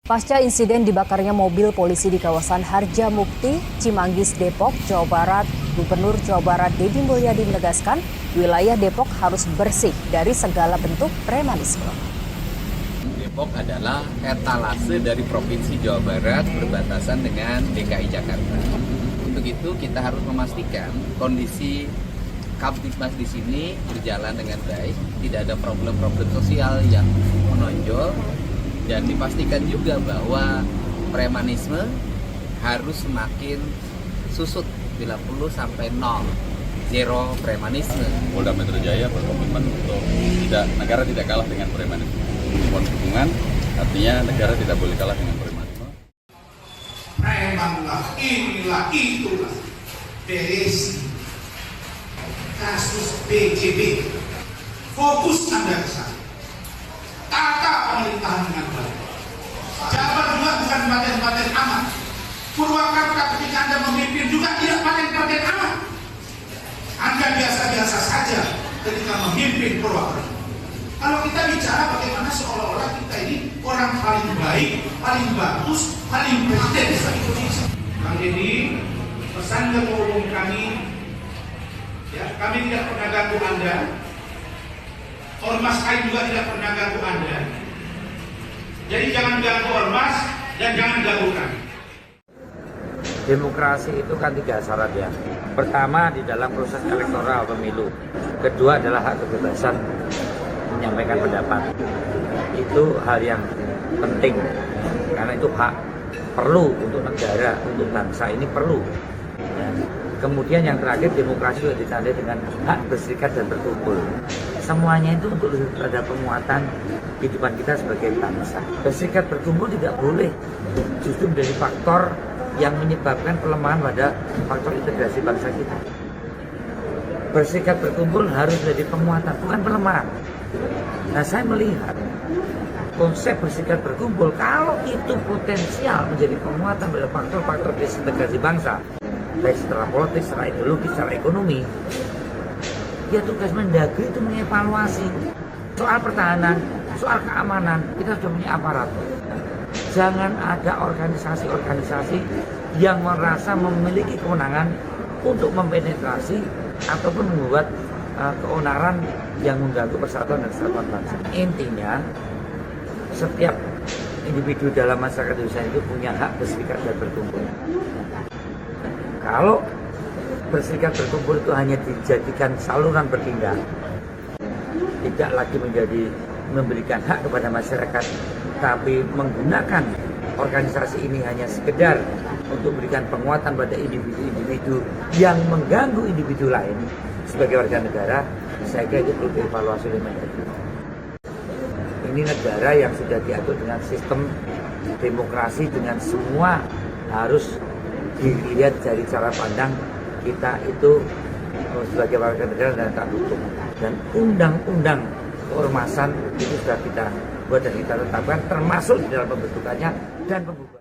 Pasca insiden dibakarnya mobil polisi di kawasan Harjamukti, Cimanggis, Depok, Jawa Barat, Gubernur Jawa Barat Deddy Mulyadi menegaskan wilayah Depok harus bersih dari segala bentuk premanisme. Depok adalah etalase dari Provinsi Jawa Barat berbatasan dengan DKI Jakarta. Untuk itu kita harus memastikan kondisi Kamtibmas di sini berjalan dengan baik, tidak ada problem-problem sosial yang menonjol. Dan dipastikan juga bahwa premanisme harus semakin susut bila perlu sampai nol, zero premanisme. Polda Metro Jaya berkomitmen untuk negara tidak kalah dengan premanisme. Mohon dukungan, artinya negara tidak boleh kalah dengan premanisme. Premanlah, inilah, itulah, beresi kasus BJB. Fokus Anda ke sana. Tata pemerintahan dengan baik. Jabar juga bukan paten-paten amat. Purwakarta ketika Anda memimpin juga tidak paten-paten amat. Anda biasa-biasa saja ketika memimpin Purwakarta. Kalau kita bicara bagaimana seolah-olah kita ini orang paling baik, paling bagus, paling paten di Indonesia. Kang Deddy, pesan ketua umum kami, ya, kami tidak pernah ganggu Anda. Ormas lain juga tidak pernah ganggu Anda. Jadi jangan ganggu ormas dan jangan ganggu kami. Demokrasi itu kan 3 syarat ya. Pertama di dalam proses elektoral pemilu. Kedua adalah hak kebebasan menyampaikan pendapat. Itu hal yang penting karena itu hak perlu untuk negara, untuk bangsa ini perlu. Ya. Kemudian yang terakhir demokrasi juga ditandai dengan hak berserikat dan berkumpul. Semuanya itu untuk ada penguatan kehidupan kita sebagai bangsa. Berserikat berkumpul tidak boleh justru menjadi faktor yang menyebabkan pelemahan pada faktor integrasi bangsa kita. Berserikat berkumpul harus menjadi penguatan, bukan pelemahan. Nah, saya melihat konsep berserikat berkumpul kalau itu potensial menjadi penguatan pada faktor-faktor disintegrasi bangsa, baik secara politik, secara ideologi, secara ekonomi. Ya tugas Mendagri itu mengevaluasi soal pertahanan, soal keamanan, kita sudah punya aparat. Jangan ada organisasi-organisasi yang merasa memiliki kewenangan untuk mempenetrasi ataupun membuat keonaran yang mengganggu persatuan dan kesatuan bangsa. Intinya, setiap individu dalam masyarakat Indonesia itu punya hak berserikat dan berkumpul. Kalau berserikat berkumpul itu hanya dijadikan saluran bertindak, tidak lagi memberikan hak kepada masyarakat, tapi menggunakan organisasi ini hanya sekedar untuk memberikan penguatan pada individu-individu yang mengganggu individu lain sebagai warga negara, saya kira itu perlu dievaluasi oleh Mendagri. Ini negara yang sudah diatur dengan sistem demokrasi, dengan semua harus dilihat dari cara pandang kita itu sebagai warga negara dan taat hukum. Dan undang-undang keormasan itu sudah kita buat dan kita tetapkan termasuk di dalam pembentukannya dan pembubaran.